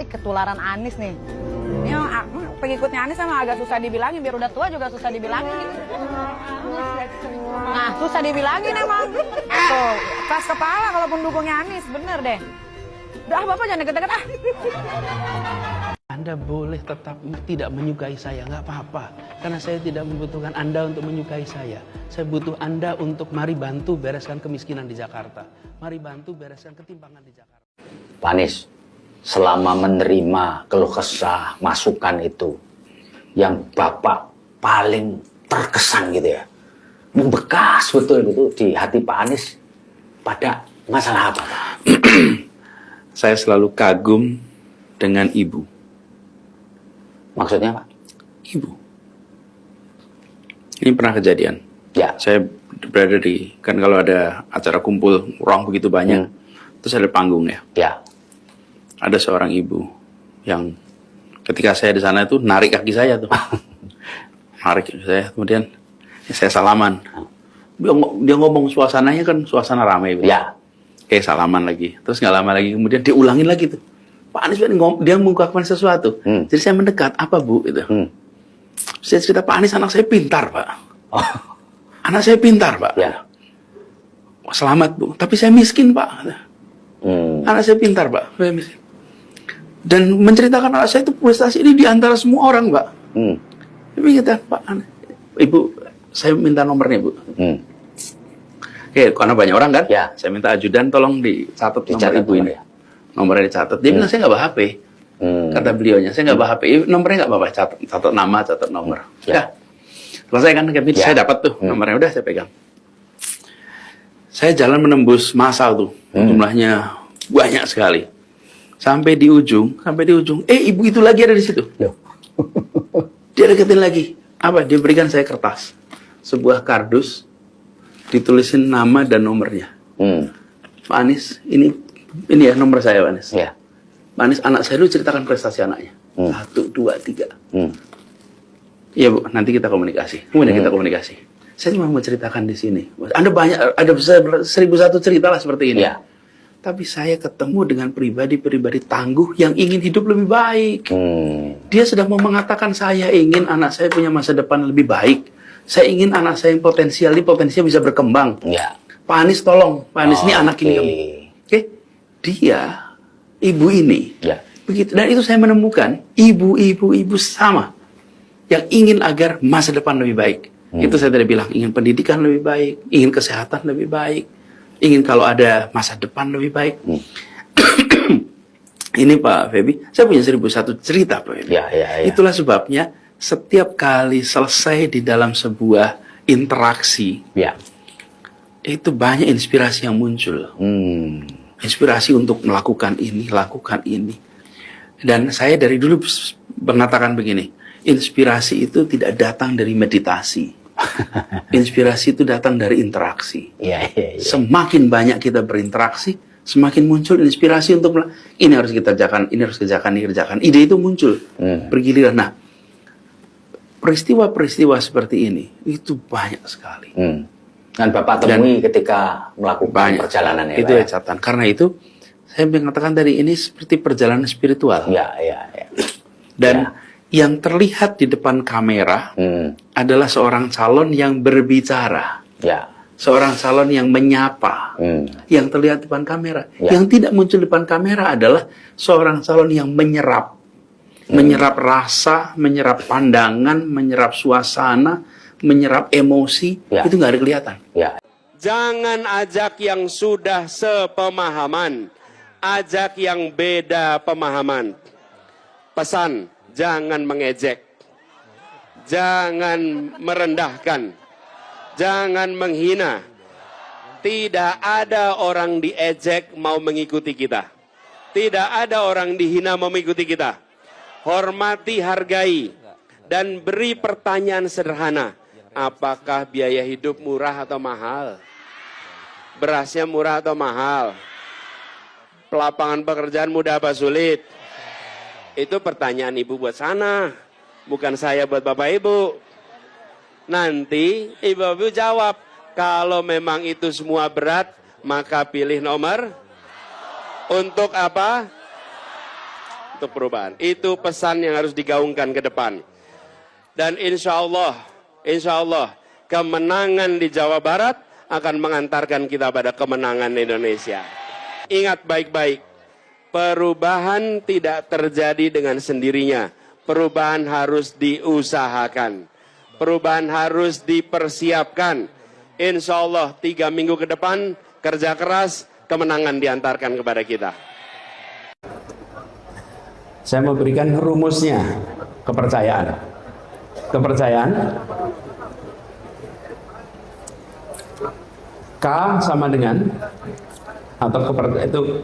ketularan Anies nih. Ini pengikutnya Anies emang agak susah dibilangin, biar udah tua juga susah dibilangin. Nah, susah dibilangin emang. Tuh, keras kepala kalau pendukungnya Anies, bener deh. Udah Bapak jangan deket-deket ah. Anda boleh tetap tidak menyukai saya, nggak apa-apa. Karena saya tidak membutuhkan Anda untuk menyukai saya. Saya butuh Anda untuk mari bantu bereskan kemiskinan di Jakarta. Mari bantu bereskan ketimpangan di Jakarta. Pak Anies, selama menerima keluh kesah, masukan itu, yang Bapak paling terkesan gitu ya, membekas betul gitu di hati Pak Anies pada masalah apa, Pak? Saya selalu kagum dengan ibu. Maksudnya, Pak? Ibu. Ini pernah kejadian. Ya. Saya berada di, kan kalau ada acara kumpul orang begitu banyak, terus ada panggung ya. Ya. Ada seorang ibu yang ketika saya di sana itu narik kaki saya tuh. Narik kaki saya, kemudian saya salaman. Dia ngomong suasananya kan suasana ramai. Ya. Kayak salaman lagi. Terus nggak lama lagi kemudian diulangin lagi tuh. Pak Anies dia mengungkapkan sesuatu. Jadi saya mendekat, apa Bu? Gitu. Saya cerita, Pak Anies anak saya pintar, Pak. Oh. Anak saya pintar, Pak. Ya. Selamat Bu, tapi saya miskin, Pak. Anak saya pintar, Pak. Saya miskin. Dan menceritakan anak saya itu prestasi ini di antara semua orang, Pak. Tapi kata Pak Anies, Ibu, saya minta nomornya, Bu. Oke, karena banyak orang kan? Ya. Saya minta ajudan tolong dicatat nomor ibu ini. Ya. Nomornya dicatat. Dia bilang, saya nggak bawa HP. Kata beliaunya, saya nggak bawa HP. Nomornya nggak bawa, catat nama, catat nomor. Ya. Selesai kan, saya dapat tuh nomornya. Udah, saya pegang. Saya jalan menembus masa tuh. Jumlahnya banyak sekali. Sampai di ujung, ibu itu lagi ada di situ. Dia deketin lagi. Apa? Dia berikan saya kertas. Sebuah kardus, ditulisin nama dan nomornya. Pak Anies, ini ya nomor saya, Pak Anies. Ya. Pak Anies, anak saya dulu ceritakan prestasi anaknya. 1, 2, 3. Iya Bu, nanti kita komunikasi. Kemudian kita komunikasi. Saya cuma mau ceritakan di sini. Ada 1001 cerita lah seperti ini. Ya. Tapi saya ketemu dengan pribadi-pribadi tangguh yang ingin hidup lebih baik. Dia sedang mau mengatakan, saya ingin anak saya punya masa depan lebih baik. Saya ingin anak saya yang potensial bisa berkembang. Ya. Pak Anies tolong, Pak Anies ini anak ini kamu. Oke, dia, ibu ini, begitu. Dan itu saya menemukan ibu-ibu sama yang ingin agar masa depan lebih baik. Itu saya tadi bilang, ingin pendidikan lebih baik, ingin kesehatan lebih baik, ingin kalau ada masa depan lebih baik. Ini Pak Feby, saya punya 1001 cerita Pak Feby. Ya. Itulah sebabnya setiap kali selesai di dalam sebuah interaksi, itu banyak inspirasi yang muncul. Inspirasi untuk melakukan ini, lakukan ini. Dan saya dari dulu mengatakan begini, inspirasi itu tidak datang dari meditasi. Inspirasi itu datang dari interaksi. Semakin banyak kita berinteraksi, semakin muncul inspirasi untuk ini harus kita kerjakan, ini harus kerjakan, ini kerjakan. Ide itu muncul bergiliran. Nah, peristiwa-peristiwa seperti ini itu banyak sekali. Dan Bapak temui ketika melakukan perjalanan ya, itu catatan. Karena itu saya mengatakan tadi ini seperti perjalanan spiritual. Dan yang terlihat di depan kamera adalah seorang calon yang berbicara. Seorang calon yang menyapa. Yang terlihat di depan kamera. Yang tidak muncul di depan kamera adalah seorang calon yang menyerap. Menyerap rasa, menyerap pandangan, menyerap suasana, menyerap emosi, itu nggak ada kelihatan. Jangan ajak yang sudah sepemahaman, ajak yang beda pemahaman. Pesan, jangan mengejek, jangan merendahkan, jangan menghina. Tidak ada orang diejek mau mengikuti kita. Tidak ada orang dihina mau mengikuti kita. Hormati, hargai, dan beri pertanyaan sederhana. Apakah biaya hidup murah atau mahal? Berasnya murah atau mahal? Pelapangan pekerjaan mudah apa sulit? Itu pertanyaan ibu buat sana, bukan saya buat bapak ibu. Nanti ibu-ibu jawab, kalau memang itu semua berat, maka pilih nomor. Untuk apa? untuk perubahan. Itu pesan yang harus digaungkan ke depan. Dan insya Allah kemenangan di Jawa Barat akan mengantarkan kita pada kemenangan Indonesia. Ingat baik-baik, perubahan tidak terjadi dengan sendirinya. Perubahan harus diusahakan. Perubahan harus dipersiapkan. Insya Allah 3 minggu ke depan, kerja keras, kemenangan diantarkan kepada kita. Saya mau berikan rumusnya, kepercayaan. Kepercayaan K sama dengan, atau itu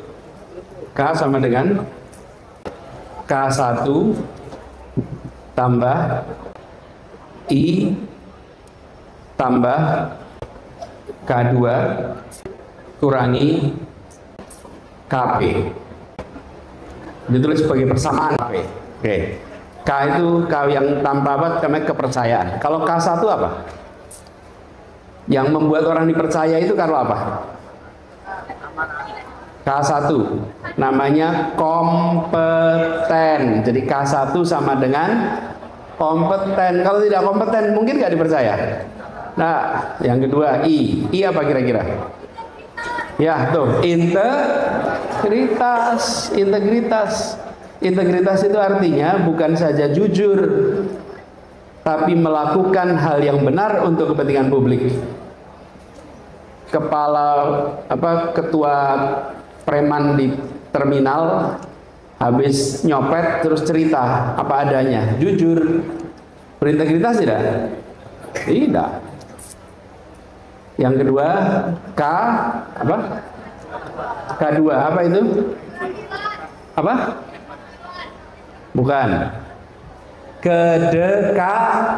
K sama dengan K1 tambah I tambah K2 kurangi KP. Ditulis sebagai persamaan KP. Oke. K itu K yang tanpa apa? Namanya kepercayaan. Kalau K1 apa? Yang membuat orang dipercaya itu kalau apa? K1 namanya kompeten. Jadi K1 sama dengan kompeten. Kalau tidak kompeten mungkin nggak dipercaya. Nah, yang kedua I. I apa kira-kira? Ya, tuh, integritas. Integritas itu artinya bukan saja jujur, tapi melakukan hal yang benar untuk kepentingan publik. Ketua preman di terminal habis nyopet terus cerita apa adanya, jujur, berintegritas tidak? Tidak. Yang kedua K apa? K2 apa itu? Apa? Bukan. Kedekatan,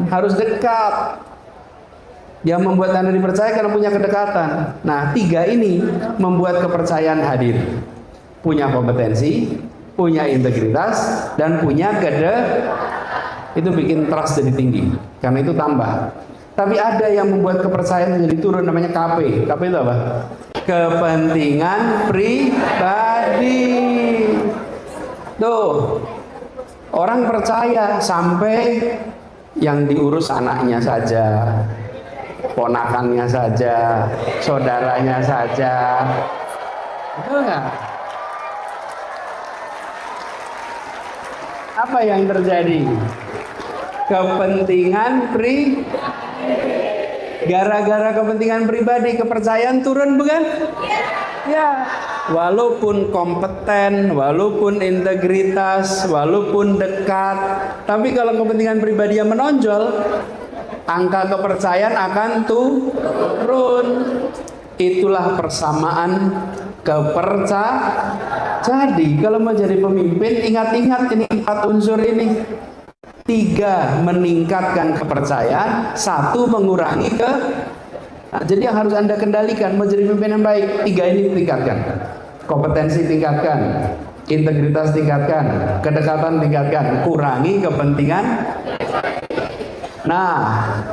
harus dekat. Yang membuat Anda dipercaya karena punya kedekatan. Nah, 3 ini membuat kepercayaan hadir. Punya kompetensi, punya integritas, dan punya itu bikin trust jadi tinggi. Karena itu tambah. Tapi ada yang membuat kepercayaan jadi turun, namanya KP. KP itu apa? Kepentingan pribadi. Tuh, orang percaya sampai yang diurus anaknya saja, ponakannya saja, saudaranya saja. Betul nggak? Apa yang terjadi? Kepentingan gara-gara kepentingan pribadi, kepercayaan turun, bukan? Ya, walaupun kompeten, walaupun integritas, walaupun dekat, tapi kalau kepentingan pribadi yang menonjol, angka kepercayaan akan turun. Itulah persamaan kepercayaan. Jadi kalau mau jadi pemimpin, ingat-ingat ini 4 unsur ini. 3 meningkatkan kepercayaan, 1 mengurangi jadi yang harus Anda kendalikan mau jadi pemimpin yang baik, 3 ini tingkatkan. Kompetensi tingkatkan, integritas tingkatkan, kedekatan tingkatkan, kurangi kepentingan. Nah,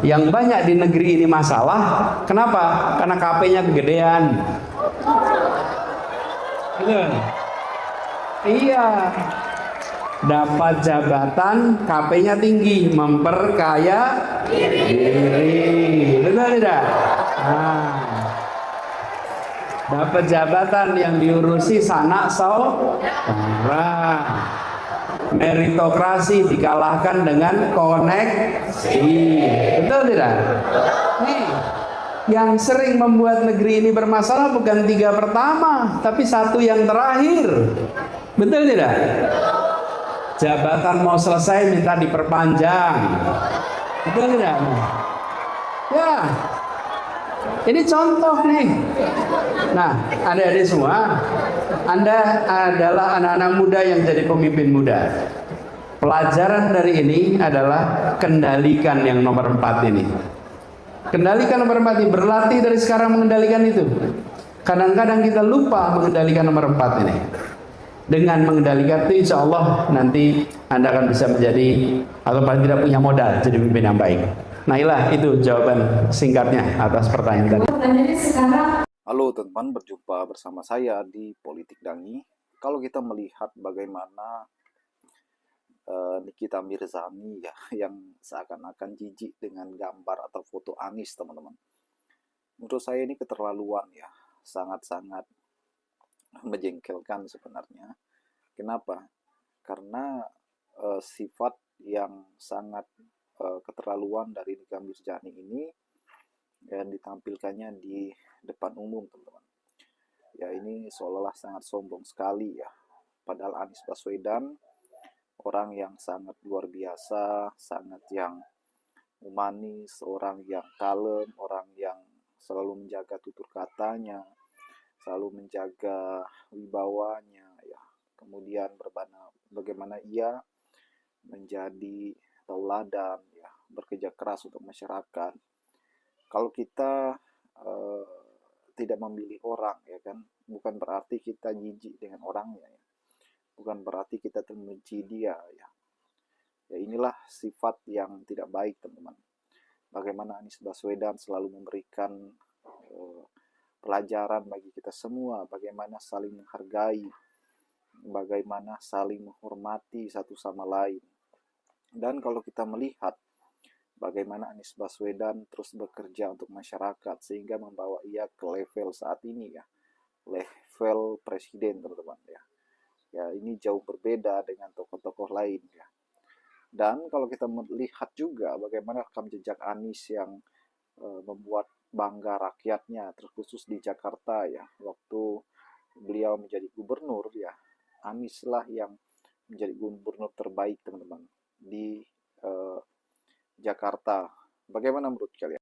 yang banyak di negeri ini masalah, kenapa? Karena KP-nya kegedean. Iya. Dapat jabatan, KP-nya tinggi, memperkaya diri. Betul tidak? Nah, dapat jabatan yang diurusi sanak saudara. Meritokrasi dikalahkan dengan koneksi. Betul tidak? Nih, yang sering membuat negeri ini bermasalah bukan 3 pertama, tapi 1 yang terakhir. Betul tidak? Jabatan mau selesai minta diperpanjang. Betul tidak? Ya, ini contoh nih. Nah, adik-adik semua, Anda adalah anak-anak muda yang jadi pemimpin muda. Pelajaran dari ini adalah kendalikan yang nomor 4 ini. Kendalikan nomor 4 ini, berlatih dari sekarang mengendalikan itu. Kadang-kadang kita lupa mengendalikan nomor 4 ini. Dengan mengendalikan itu, insya Allah nanti Anda akan bisa menjadi, atau paling tidak punya modal jadi pemimpin yang baik. Nah, itu jawaban singkatnya atas pertanyaan tadi. Halo teman-teman, berjumpa bersama saya di Politik Dangi. kalau kita melihat bagaimana Nikita Mirzani ya yang seakan-akan jijik dengan gambar atau foto Anies, teman-teman. Menurut saya ini keterlaluan ya, sangat-sangat menjengkelkan sebenarnya. Kenapa? Karena sifat yang sangat keterlaluan dari Nikita Mirzani ini yang ditampilkannya di depan umum, teman-teman. Ya ini seolah-olah sangat sombong sekali ya. Padahal Anies Baswedan orang yang sangat luar biasa, sangat yang humanis, orang yang kalem, orang yang selalu menjaga tutur katanya, selalu menjaga wibawanya ya. Kemudian bagaimana ia menjadi tauladan ya, bekerja keras untuk masyarakat. Kalau kita tidak memilih orang ya kan, bukan berarti kita jijik dengan orangnya ya. Bukan berarti kita membenci dia ya. Ya inilah sifat yang tidak baik, teman-teman. Bagaimana Anies Baswedan selalu memberikan pelajaran bagi kita semua, bagaimana saling menghargai, bagaimana saling menghormati satu sama lain. Dan kalau kita melihat bagaimana Anies Baswedan terus bekerja untuk masyarakat sehingga membawa ia ke level saat ini ya, level presiden, teman-teman ya. Ya ini jauh berbeda dengan tokoh-tokoh lain ya. Dan kalau kita melihat juga bagaimana rekam jejak Anies yang membuat bangga rakyatnya, terkhusus di Jakarta ya, waktu beliau menjadi gubernur ya, Anies lah yang menjadi gubernur terbaik, teman-teman, di Jakarta. Bagaimana menurut kalian?